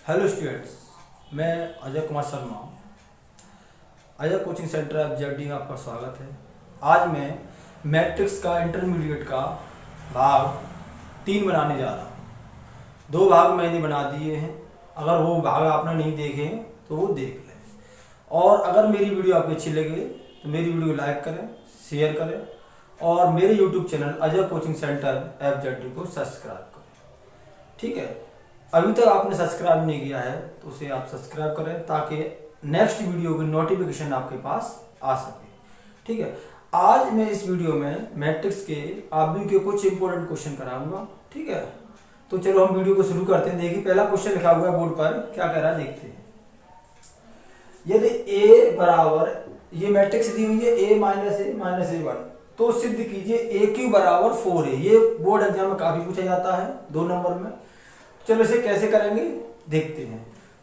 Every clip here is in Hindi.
हेलो स्टूडेंट्स, मैं Ajay Kumar Sharma, Ajay coaching centre FZD में आपका स्वागत है। आज मैं मैट्रिक्स का इंटरमीडिएट का भाग 3 बनाने जा रहा हूँ। 2 भाग मैंने बना दिए हैं। अगर वो भाग आपने नहीं देखे हैं तो वो देख लें। और अगर मेरी वीडियो आपको अच्छी लगे तो मेरी वीडियो को लाइक करें, शेयर करें और मेरे YouTube channel Ajay coaching centre FZD को सब्सक्राइब करें। ठीक है, अभी तक आपने सब्सक्राइब नहीं किया है तो उसे आप सब्सक्राइब करें ताकि नेक्स्ट वीडियो की नोटिफिकेशन आपके पास आ सके। ठीक है, आज मैं इस वीडियो में मैट्रिक्स के आबू के कुछ इंपॉर्टेंट क्वेश्चन कराऊंगा। ठीक है, तो चलो हम वीडियो को शुरू करते हैं। देखिए, पहला क्वेश्चन लिखा हुआ है बोर्ड पर, क्या कह रहा है देखते हैं। यदि a बराबर, ये मैट्रिक्स दी हुई है a माइनस ए वन, तो सिद्ध कीजिए a क्यू बराबर 4 है। ये बोर्ड एग्जाम में काफी पूछा जाता है 2 नंबर में। चलो इसे कैसे करेंगे देखते हैं।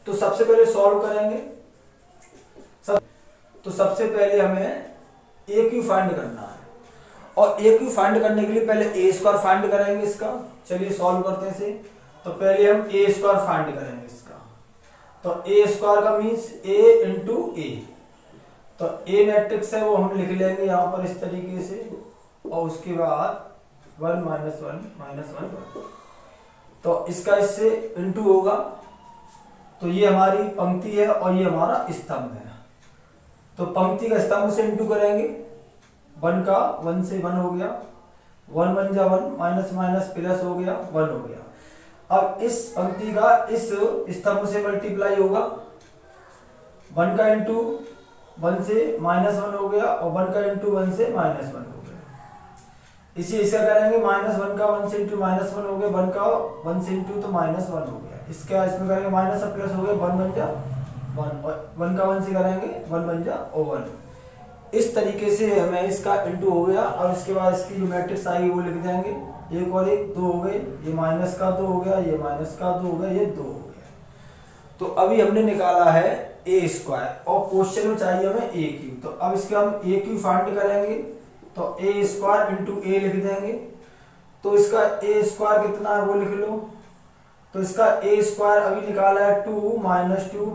तो सबसे पहले सॉल्व करेंगे। तो सबसे पहले हमें ए क्यू फाइंड करना है और ए क्यू फाइंड करने के लिए पहले ए स्क्वायर फाइंड करेंगे इसका। चलिए सॉल्व करते हैं इसे। तो पहले हम ए स्क्वायर फाइंड करेंगे इसका। तो ए स्क्वायर का मीन्स ए इंटू ए। तो ए मैट्रिक्स है वो हम लिख लेंगे यहाँ पर इस तरीके से, और उसके बाद 1 माइनस 1 तो इसका इससे इंटू होगा। तो ये हमारी पंक्ति है और ये हमारा स्तंभ है। तो पंक्ति का स्तंभ से इंटू करेंगे। 1 का 1 से 1 हो गया, 1 1 जा 1, माइनस माइनस प्लस हो गया, 1 हो गया। अब इस पंक्ति का इस स्तंभ से मल्टीप्लाई होगा। 1 का इंटू 1 से -1 हो गया और 1 का इंटू 1 से -1 हो गया। इसी ऐसा करेंगे, -1 का 1 से इंटू -1 हो गया, 1 का 1 से इंटू तो -1 हो गया। इसका इसमें करेंगे माइनस और प्लस हो गया, 1 बन जा 1 और 1 का 1 से करेंगे 1 बन जा 1। इस तरीके से हमें इसका इंटू हो गया। अब इसके बाद इसकी जो मैट्रिक्स आएगी वो लिख देंगे। 1 और 1 2 हो गए, ये माइनस का 2 हो गया, ये माइनस का 2 हो गया, ये 2 हो गया। तो अभी हमने निकाला है ए स्क्वायर और क्वेश्चन में चाहिए हमें ए क्यू। तो अब इसके हम ए क्यू फाइंड करेंगे। तो ए स्क्वायर इंटू ए लिख देंगे। तो इसका ए स्क्वायर कितना है वो लिख लो। तो इसका ए स्क्वायर अभी निकाला है 2 माइनस 2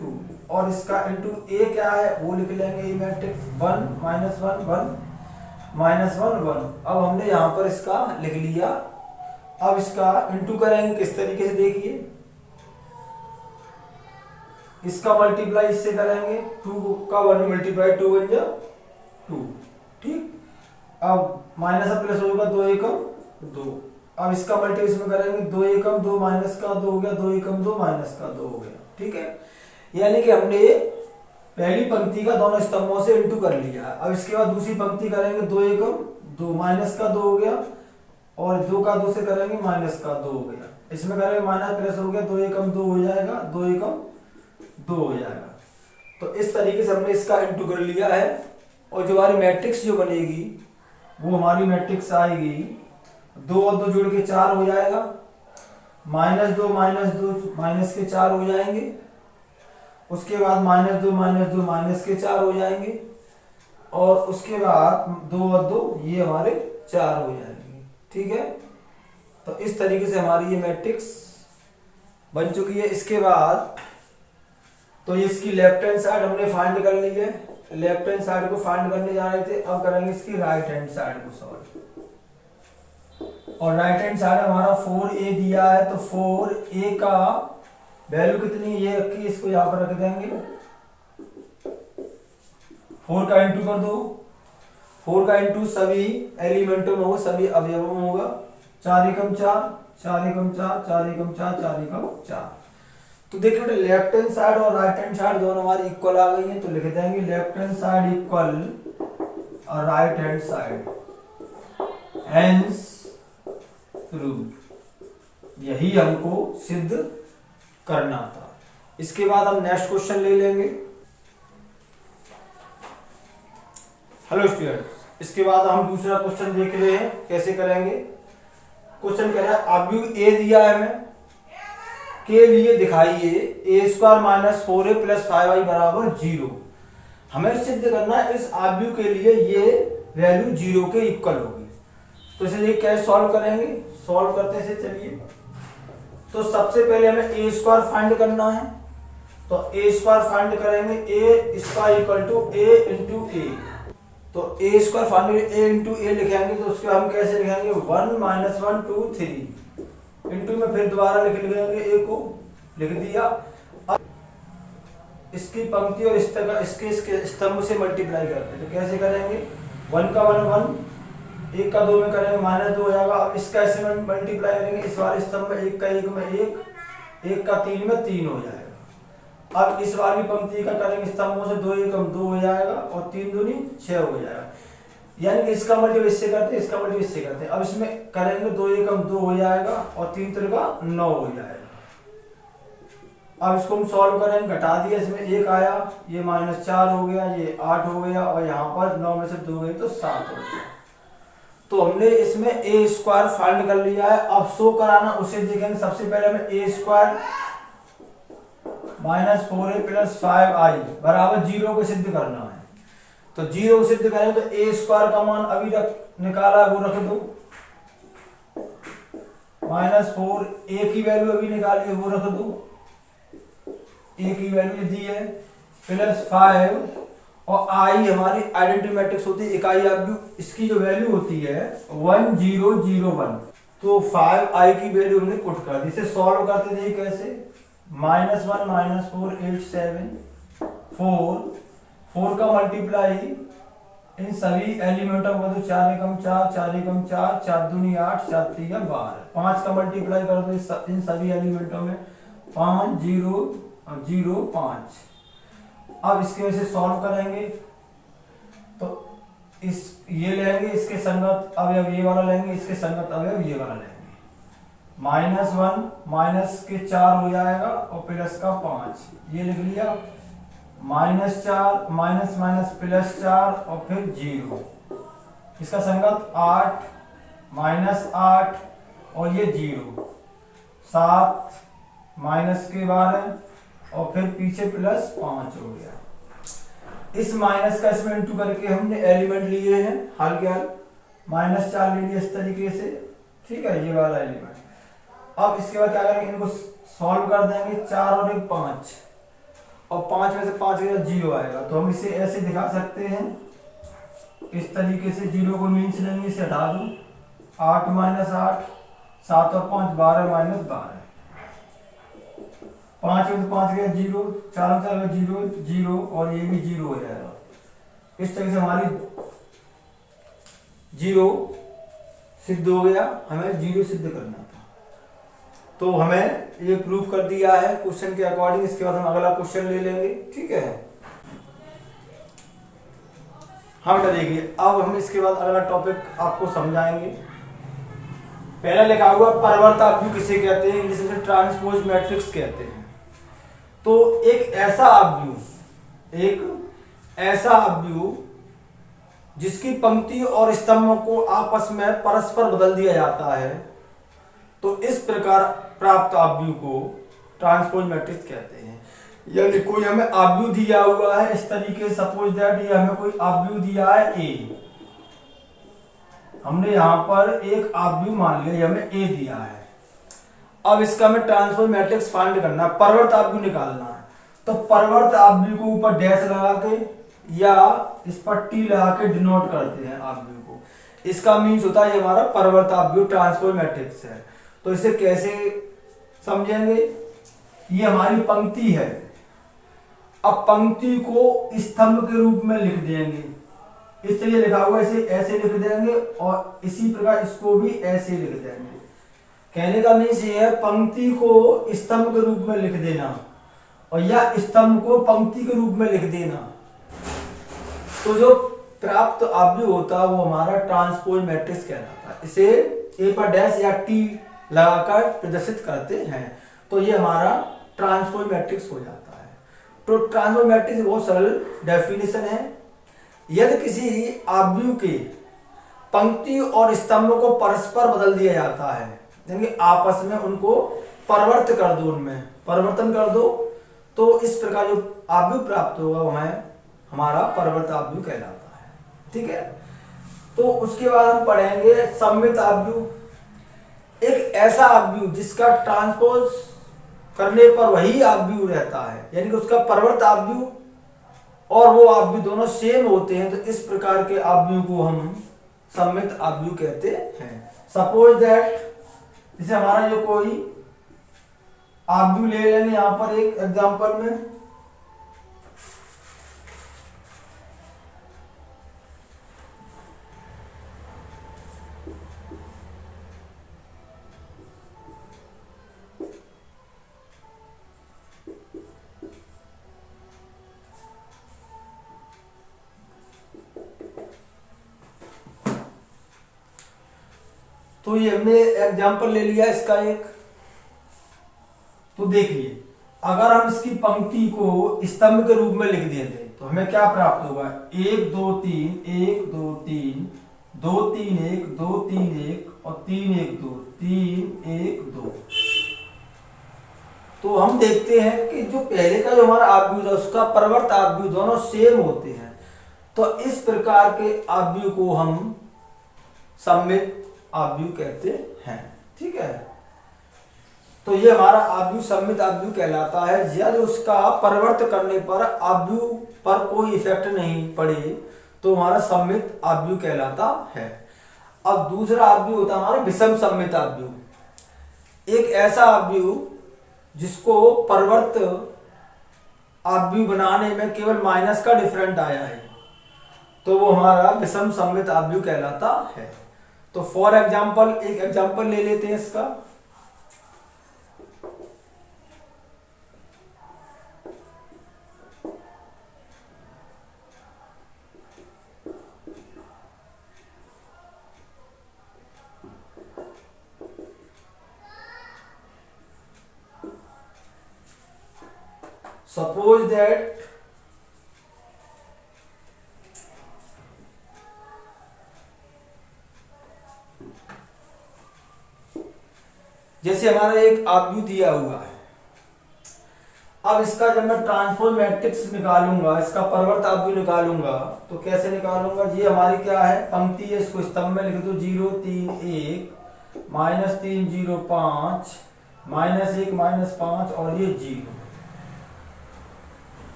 2 और इसका इंटू ए क्या है वो लिख लेंगे। ए मैट्रिक्स 1 माइनस 1 1 माइनस 1 1। अब हमने यहाँ पर इसका लिख लिया। अब इसका इंटू करेंगे किस तरीके से देखिए। इसका मल्टीप्लाई इससे करेंगे, 2 का 1 मल्टीप्लाई 2 बन जा 2। ठीक, अब माइनस और प्लस होगा, 2 एकम 2। अब इसका मल्टीप्लिकेशन करेंगे, 2 एकम 2 माइनस का 2 हो गया, 2 एकम 2 माइनस का 2 हो गया। ठीक है, यानी कि हमने पहली पंक्ति का दोनों स्तंभों से इंटू कर लिया। अब इसके बाद दूसरी पंक्ति करेंगे, 2 एकम 2 माइनस का 2 हो गया और 2 का 2 से करेंगे माइनस का 2 हो गया। इसमें करेंगे माइनस प्लस हो गया, 2 एकम 2 हो जाएगा, 2 एकम 2 हो जाएगा। तो इस तरीके से हमने इसका इंटू कर लिया है और जो हमारी मैट्रिक्स जो बनेगी वो हमारी मैट्रिक्स आएगी 2 और 2 जुड़ के 4 हो जाएगा, -2 माइनस के 4 हो जाएंगे। उसके बाद -2 माइनस के 4 हो जाएंगे और उसके बाद 2 और 2 ये हमारे 4 हो जाएंगे। ठीक है, तो इस तरीके से हमारी ये मैट्रिक्स बन चुकी है। इसके बाद तो इसकी लेफ्ट हैंड साइड हमने फाइंड कर ली है। लेफ्ट हैंड साइड को फाइंड करने जा रहे थे, अब करेंगे इसकी राइट हैंड साइड को सॉल्व। और राइट हैंड साइड हमारा 4a दिया है, तो 4a का वैल्यू कितनी ये रखी, इसको यहां पर रख देंगे। 4 का इंटू कर दो, 4 का इंटू सभी एलिमेंटों में होगा, सभी अवयवों में होगा। 4 एकम 4 4 एकम 4 4 एकम 4 4 एकम 4। तो देखिए बेटा, लेफ्ट हैंड साइड और राइट हैंड साइड दोनों हमारी इक्वल आ गई हैं। तो लिख देंगे लेफ्ट हैंड साइड इक्वल और right hand side, hence prove. यही हमको सिद्ध करना था। इसके बाद हम नेक्स्ट क्वेश्चन ले लेंगे। हेलो स्टूडेंट्स, इसके बाद हम दूसरा क्वेश्चन देख रहे हैं कैसे करेंगे। क्वेश्चन कह रहा है आव्यूह ए दिया है हमें, के लिए दिखाइए ए square minus 4a plus 5y बराबर 0। हमें सिद्ध करना है इस आव्यूह के लिए ये वैल्यू 0 के इक्वल होगी। तो इसे क्या सॉल्व करेंगे, सॉल्व करते हैं। चलिए तो सबसे पहले हमें ए स्क्वायर फाइंड करना है, तो ए स्क्वायर फाइंड करेंगे, a square equal to a into a. तो a square find a into a लिखेंगे, तो उसके हम कैसे लिखेंगे 1 माइनस 1 2 3 इंटू में फिर दोबारा लिख लेंगे, ए को लिख दिया। अब इसकी पंक्ति और इसके स्तंभ से मल्टीप्लाई करते हैं, तो कैसे करेंगे 1 का 1 1, 1 का 2 में करेंगे माइनस 2 हो जाएगा। अब इसका ऐसे मल्टीप्लाई करेंगे, इस वाले स्तंभ में 1 का 1 में 1, 1 का 3 में 3 हो जाएगा। अब इस वाली पंक्ति का करेंगे स्तंभों से 2 1 2 हो जाएगा और 3 दूनी 6 हो जाएगा। यानी कि इसका मल्टीप्लाई इससे करते हैं, इसका मल्टीप्लाई इससे करते हैं। अब इसमें करेंगे 2 1 2 हो जाएगा और 3 3 का 9 हो जाएगा। अब इसको हम सॉल्व करेंगे, घटा दिया, इसमें 1 आया, ये -4 हो गया, ये 8 हो गया और यहाँ पर 9 में से 2 गए तो 7 हो गया। तो हमने इसमें ए स्क्वायर फाइंड कर लिया है। अब शो कराना उसे देखेंगे। सबसे पहले हमें ए square minus 4a plus 5i बराबर 0 को सिद्ध करना है। तो 0 को सिद्ध करें तो ए स्क्वायर का मान अभी निकाला है वो रख दो, -4 ए की वैल्यू अभी निकाली है वो रख दो, ए की वैल्यू दी है, प्लस 5 और आई हमारी आइडेंटिटी मैट्रिक्स होती है इकाई आव्यूह, इसकी जो वैल्यू होती है 1001। तो 5i की वैल्यू हमने पुट कर दी। इसे सॉल्व करते थे कैसे, -1 -4 8 7 4 का मल्टीप्लाई इन सभी एलिमेंटों को तो 4 एकम 4 4 एकम 4 4 दूनी 8 4 3 12, 5 का मल्टीप्लाई कर दो इन सभी एलिमेंटों में 5 0 0 5। अब इसके वजह से सॉल्व करेंगे तो इस ये लेंगे, इसके संगत अवयव ये वाला लेंगे, इसके संगत अवयव ये वाला लेंगे। -1 माइनस के 4 हो जाएगा और प्लस का 5, ये लिख लिया। -4 माइनस माइनस प्लस 4 और फिर 0, इसका संगत 8 -8 और ये 0 7 माइनस के 12 और फिर पीछे प्लस 5 हो गया। इस माइनस का इसमें इंटू करके हमने एलिमेंट लिए हैं, हाल के हाल -4 ले लिया इस तरीके से, ठीक है, ये वाला एलिमेंट। अब इसके बाद क्या करेंगे, इनको सॉल्व कर देंगे, 4 और 1 5 और 5 में से 5 के 0 आएगा। तो हम इसे ऐसे दिखा सकते हैं इस तरीके से, 0 को मीन्स लेंगे, इसे हटा दो, 8 -8 7 और 5 12 -12, 5 में से 5 गया 0, 4 में 4 0 0 और ये भी 0 हो जाएगा। इस तरह से हमारी 0 सिद्ध हो गया। हमें 0 सिद्ध करना था, तो हमें ये प्रूव कर दिया है क्वेश्चन के अकॉर्डिंग। इसके बाद हम अगला क्वेश्चन ले लेंगे, ठीक है। हम देखिए, अब हम इसके बाद अगला टॉपिक आपको समझाएंगे। पहला लिखा हुआ परिवर्त आव्यूह किसे कहते हैं, इंग्लिश में ट्रांसपोज मैट्रिक्स कहते हैं। तो एक ऐसा आव्यूह जिसकी पंक्ति और स्तंभों को आपस में परस्पर बदल दिया जाता है, तो इस प्रकार प्राप्त आव्यूह को ट्रांसपोज मैट्रिक्स कहते हैं। यानी कोई हमें आव्यूह दिया हुआ है इस तरीके, सपोज दैट ये हमें कोई आव्यूह दिया है ए, हमने यहां पर एक आव्यूह मान लिया, ये हमें ए दिया है। अब इसका हमें ट्रांसपोज मैट्रिक्स फाइंड करना है, परवर्त आव्यूह निकालना है। तो परवर्त आव्यूह को ऊपर डैश लगा के या इस पर टी लगा के डिनोट करते हैं आव्यूह को। इसका मीन्स होता है ये हमारा परवर्त आव्यूह ट्रांसपोज मैट्रिक्स है। तो इसे कैसे समझेंगे, ये हमारी पंक्ति है। अब पंक्ति को स्तंभ के रूप में लिख देंगे, इस तरह लिखा हुआ इसे ऐसे लिख देंगे और इसी प्रकार इसको भी ऐसे लिख देंगे। कहने का मीन्स ये है पंक्ति को स्तंभ के रूप में लिख देना और या स्तंभ को पंक्ति के रूप में लिख देना। तो जो प्राप्त आव्यूह होता है वो हमारा ट्रांसपोज मैट्रिक्स कहलाता है। इसे ए पर डैश या टी लगाकर प्रदर्शित करते हैं, तो ये हमारा ट्रांसपोज मैट्रिक्स हो जाता है। तो ट्रांसपोज मैट्रिक्स बहुत सरल डेफिनेशन है। यदि किसी आव्यूह के पंक्ति और स्तंभ को परस्पर बदल दिया जाता है, यानी आपस में उनको परिवर्त कर दो, उनमें परिवर्तन कर दो, तो इस प्रकार जो आव्यूह प्राप्त होगा वो हमें हमारा परिवर्त आव्यूह कहलाता है, ठीक है। तो उसके बाद हम पढ़ेंगे सममित आव्यूह। एक ऐसा आव्यूह जिसका ट्रांसपोज करने पर वही आव्यूह रहता है, यानी कि उसका परिवर्त आव्यूह और वो आव्यूह दोनों सेम होते हैं, तो इस प्रकार के आव्यूह को हम सममित आव्यूह कहते हैं। सपोज दैट, जैसे हमारा जो कोई आव्यूह ले लेंगे यहां पर एक एग्जांपल में, तो ये हमने एग्जांपल ले लिया इसका एक। तो देखिए, अगर हम इसकी पंक्ति को स्तंभ के रूप में लिख देते तो हमें क्या प्राप्त होगा, 1 2 3 1 2 3 2 3 1 2 3 1 और 3 1 2 3 1 2। तो हम देखते हैं कि जो पहले का जो हमारा आव्यूह था उसका परिवर्त आव्यूह दोनों सेम होते हैं, तो इस प्रकार के आव्यूह को हम सममित आव्यूह कहते हैं। ठीक है, तो ये हमारा आव्यूह सममित आव्यूह कहलाता है यदि उसका परिवर्त करने पर आव्यूह पर कोई इफेक्ट नहीं पड़े तो हमारा सममित आव्यूह कहलाता है। अब दूसरा आव्यूह होता है हमारा विषम सममित आव्यूह। एक ऐसा आव्यूह जिसको परिवर्त आव्यूह बनाने में केवल माइनस का डिफरेंट आया है, तो वो हमारा विषम सममित आव्यूह कहलाता है। तो फॉर एग्जाम्पल, एक एग्जाम्पल ले लेते हैं इसका। सपोज दैट जैसे हमारा एक आव्यूह दिया हुआ है, अब इसका जब मैं ट्रांसपोज मैट्रिक्स निकालूंगा, इसका परिवर्त आव्यूह निकालूंगा, तो कैसे निकालूंगा, ये हमारी क्या है पंक्ति है, इसको स्तंभ में लिख दो 0 3 1 -3 0 5 -1 -5 और ये 0।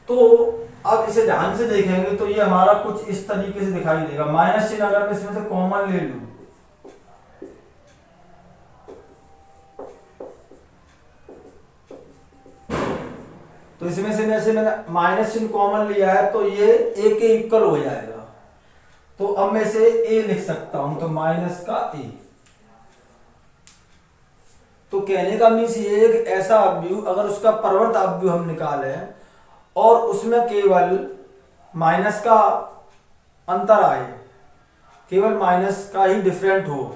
तो अब इसे ध्यान से देखेंगे तो ये हमारा कुछ इस तरीके से दिखाई देगा। माइनस चिन्ह अगर मैं इसमें से कॉमन ले लूं, तो इसमें से जैसे मैंने माइनस चिन्ह कॉमन लिया है तो ये ए के इक्वल हो जाएगा, तो अब मैं इसे ए लिख सकता हूं, तो माइनस का ए। तो कहने का मीन्स ये एक ऐसा आव्यूह अगर उसका परिवर्त आव्यूह हम निकाले और उसमें केवल माइनस का अंतर आए, केवल माइनस का ही डिफरेंट हो,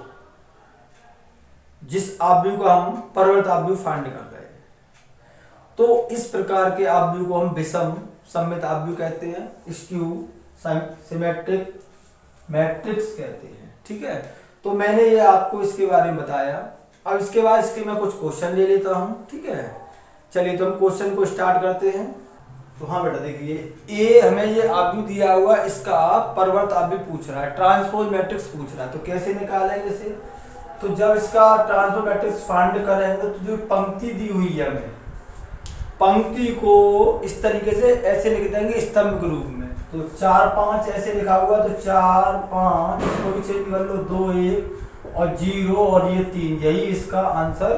जिस आव्यूह का हम परिवर्त आव्यूह फाइंड कर रहे हैं, तो इस प्रकार के आव्यूह को हम विषम सममित आव्यूह कहते हैं, स्क्यू सिमेट्रिक मैट्रिक्स कहते हैं। ठीक है, तो मैंने ये आपको इसके बारे में बताया। अब इसके बाद इसके मैं कुछ क्वेश्चन ले लेता हूं। ठीक है, चलिए तो हम क्वेश्चन को स्टार्ट करते हैं। तो हाँ बेटा देखिए, ए हमें ये आव्यूह दिया हुआ, इसका परिवर्त आव्यूह पूछ रहा है, ट्रांसपोज मैट्रिक्स पूछ रहा है, तो कैसे निकालेंगे इसे। तो जब इसका ट्रांसपोज मैट्रिक्स फाइंड करेंगे तो जो पंक्ति दी हुई है हमें, पंक्ति को इस तरीके से ऐसे लिख देंगे स्तंभ के रूप में। तो 4 5 ऐसे लिखा हुआ, तो 4 5 इसको भी चेंज कर लो, 2 1 और 0 और ये 3, यही इसका आंसर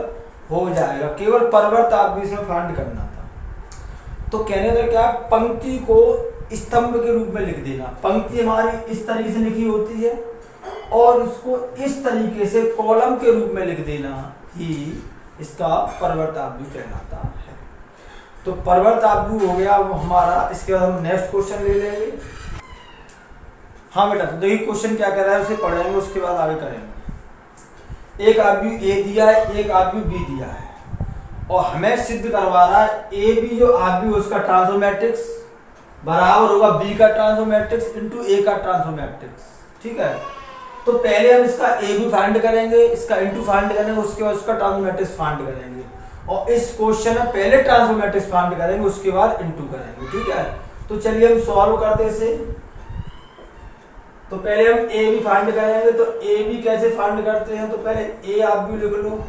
हो जाएगा। केवल परिवर्त आव्यूह इसमें फाइंड करना था। तो कहने का क्या, पंक्ति को स्तंभ के रूप में लिख देना। पंक्ति हमारी इस तरीके से लिखी होती है और इसको इस तरीके से कॉलम के रूप में लिख देना ही इसका परिवर्त आव्यूह कहलाता है। तो परिवर्त आव्यूह हो गया हमारा। इसके बाद हम नेक्स्ट क्वेश्चन ले लेंगे। हाँ बेटा, तो देखिए क्वेश्चन क्या कह रहा है, उसे पढ़ेंगे, उसके बाद आगे करेंगे। एक आव्यूह ए दिया है, एक आव्यूह बी दिया है और हमें सिद्ध करवा रहा है ए बी जो आव्यूह उसका ट्रांसपोज मैट्रिक्स बराबर होगा बी का ट्रांसपोज मैट्रिक्स इनटू ए का ट्रांसपोज मैट्रिक्स। ठीक है, तो पहले हम इसका ए बी फाइंड करेंगे, इसका इनटू फाइंड करेंगे, उसके बाद उसका ट्रांसपोज मैट्रिक्स फाइंड करेंगे और इस क्वेश्चन में पहले ट्रांसपोज मैट्रिक्स फाइंड करेंगे, उसके बाद इनटू करेंगे। ठीक है, तो चलिए हम सॉल्व करते हैं इसे। तो पहले हम ए बी फाइंड करेंगे। तो ए बी कैसे फाइंड करते हैं, तो पहले ए आप भी लिख लो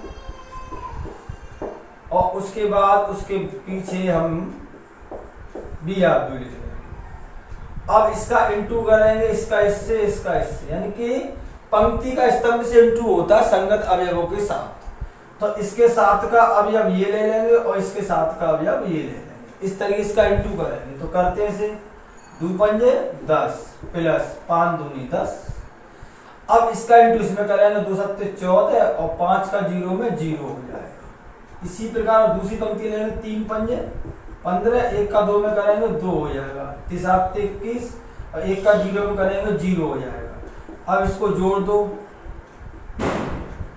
और उसके बाद उसके पीछे हम बी आप भी लिख लेंगे। अब इसका इंटू करेंगे, इसका इससे, यानी कि पंक्ति का स्तंभ से इंटू होता है संगत अवयवों के साथ। तो इसके साथ का अवयव ये ले लेंगे और इसके साथ का अवयव ये ले लेंगे। इस तरीके इसका इंटू करेंगे। तो करते हैं इसे 2 पंजे 10 प्लस 5 दूनी 10। अब इसका इंटू इसमें करेंगे 2 सत्ते 14 और 5 का 0 में 0 हो जाएगा। इसी प्रकार दूसरी पंक्ति लेंगे 3 पंजे 15, 1 का 2 में करेंगे 2 हो जाएगा, 3 7 21 और 1 का 0 में करेंगे 0 हो जाएगा। अब इसको जोड़ दो,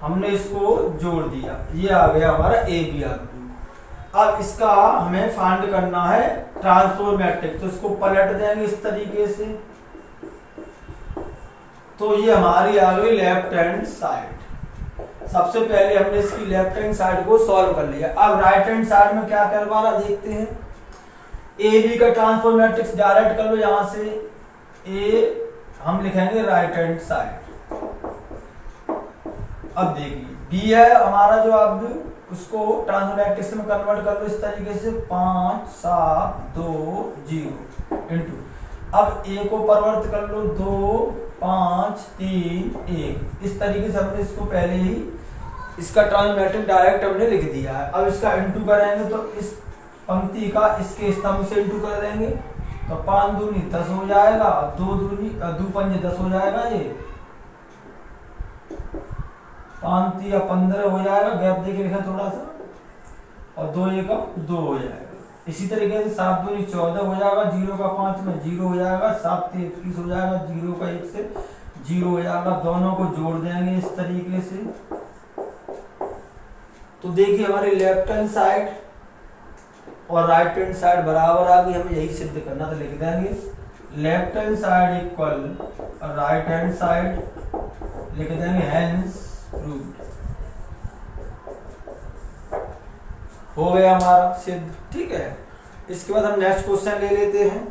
हमने इसको जोड़ दिया, ये आ गया हमारा ए बी आर बी। अब इसका हमें फाइंड करना है ट्रांसपोज मैट्रिक्स। तो इसको पलट देंगे इस तरीके से, तो ये हमारी आ गई लेफ्ट हैंड साइड। सबसे पहले हमने इसकी लेफ्ट हैंड साइड को सॉल्व कर लिया। अब राइट हैंड साइड में क्या करवा रहा देखते हैं। ए बी का ट्रांसपोज मैट्रिक्स डायरेक्ट कर लो, यहां से ए हम लिखेंगे राइट हैंड साइड। अब देखिए बी है हमारा जो आप उसको ट्रांसपोज मैट्रिक्स में कन्वर्ट कर लो इस तरीके से 5 7 2 0 इंटू। अब ए को परिवर्तित कर लो 2 5 3 1। इस तरीके से हमने इसको पहले ही इसका ट्रांसपोज मैट्रिक्स डायरेक्ट हमने लिख दिया है। अब इसका इंटू करेंगे तो इस पंक्ति का इसके स्तंभ से इंटू कर देंगे। तो 5 दूनी 10 हो जाएगा, 2 पंजे 10 हो जाएगा, ये 5 या 15 हो जाएगा, गैप देके लिखा थोड़ा सा, और 2 एकम 2 हो जाएगा। इसी तरीके से 7 दूनी 14 हो जाएगा, 0 का 5 में 0 हो जाएगा, 7 से 21 हो जाएगा, 0 का 1 से 0 हो जाएगा। दोनों को जोड़ देंगे इस तरीके से। तो देखिए हमारी लेफ्ट हैंड साइड और राइट हैंड साइड बराबर आ गई। हमें यही सिद्ध करना था, लिख देंगे left hand side equal right hand side, लिख देंगे हेंस प्रूव्ड। हो गया हमारा सिद्ध, ठीक है। इसके बाद हम नेक्स्ट क्वेश्चन ले लेते हैं।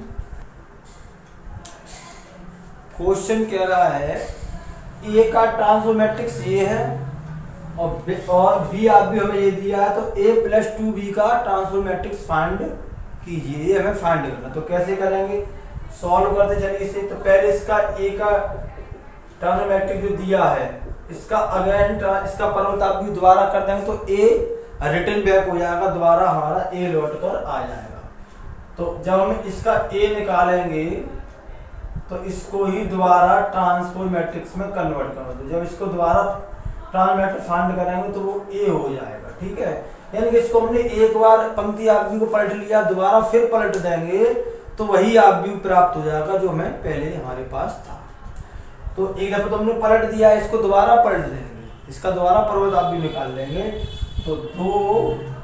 क्वेश्चन कह रहा है ए का ट्रांसपोज मैट्रिक्स ये है और बी आप भी हमें ये दिया है। तो ए प्लस 2b का ट्रांसपोज मैट्रिक्स फाइंड कीजिए, ये हमें फाइंड करना। तो कैसे करेंगे, सॉल्व करते चलिए इसे। तो पहले इसका ए का ट्रांसपोज मैट्रिक्स जो दिया है इसका अगेन इसका परिवर्तन आप भी दोबारा कर देंगे तो ए रिटर्न बैक हो जाएगा, दोबारा हमारा ए लौट कर आ जाएगा। तो जब हम इसका ए निकालेंगे तो इसको ही दोबारा ट्रांसपोज मैट्रिक्स में कन्वर्ट कर दो। जब इसको दोबारा ट्रांसपोज मैट्रिक्स फाइंड कराएंगे तो वो ए हो जाएगा, ठीक है। यानी कि इसको हमने एक बार पंक्ति आदमी को पलट लिया, दोबारा फिर पलट देंगे तो वही आदमी प्राप्त हो जाएगा जो हमें पहले हमारे पास था। तो एक दफा तो हमने पलट दिया, इसको दोबारा पलट देंगे, इसका दोबारा परिवर्तन आप भी निकाल लेंगे। तो 2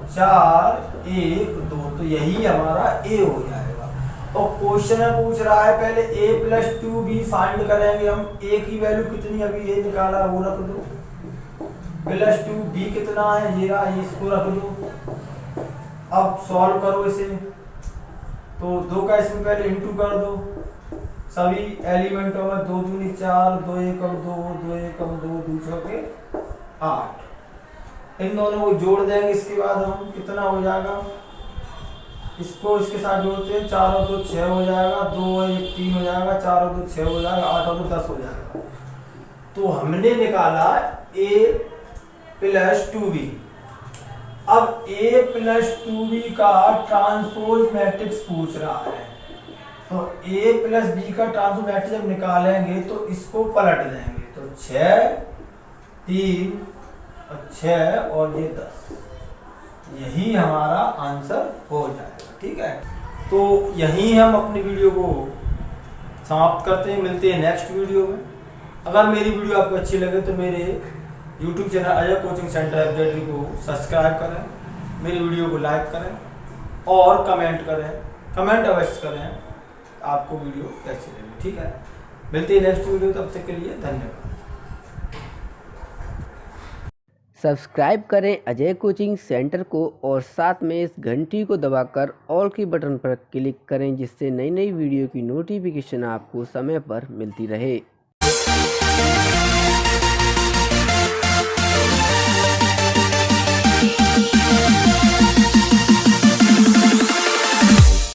4 1 2, तो यही हमारा ए हो जाएगा। और क्वेश्चन में पूछ रहा है पहले a प्लस 2b फाइंड करेंगे हम। a की वैल्यू कितनी अभी a निकाला वो रख दो, प्लस 2b कितना है ये रहा, इसको रख दो। अब सॉल्व करो इसे। तो 2 का इसमें पहले इंटू कर दो सभी एलिमेंटों में, 2 दूनी 4 2 एकम 2 2 एकम 2 2 चौके 8। इन दोनों को जोड़ देंगे। इसके बाद हम कितना हो जाएगा, इसको इसके साथ जोड़ते हैं, 4 और 2 6 हो जाएगा, 2 और 1 3 हो जाएगा, 4 और 2 6 हो जाएगा, 8 और 2 10 हो जाएगा। तो हमने निकाला a प्लस 2b। अब a प्लस 2b का ट्रांसपोज मैट्रिक्स पूछ रहा है। तो a प्लस b का ट्रांसपोज मैट्रिक्स जब निकालेंगे तो इसको पलट देंगे। तो 6 3 और 6 और ये 10, यही हमारा आंसर हो जाएगा, ठीक है। तो यहीं हम अपनी वीडियो को समाप्त करते हैं, मिलते हैं नेक्स्ट वीडियो में। अगर मेरी वीडियो आपको अच्छी लगे तो मेरे YouTube channel Ajay coaching centre FZD को सब्सक्राइब करें, मेरी वीडियो को लाइक करें और कमेंट करें, कमेंट अवश्य करें आपको वीडियो कैसी लगी, ठीक है। मिलते हैं नेक्स्ट वीडियो, तब तक के लिए धन्यवाद। सब्सक्राइब करें अजय कोचिंग सेंटर को और साथ में इस घंटी को दबाकर ऑल की बटन पर क्लिक करें, जिससे नई नई वीडियो की नोटिफिकेशन आपको समय पर मिलती रहे।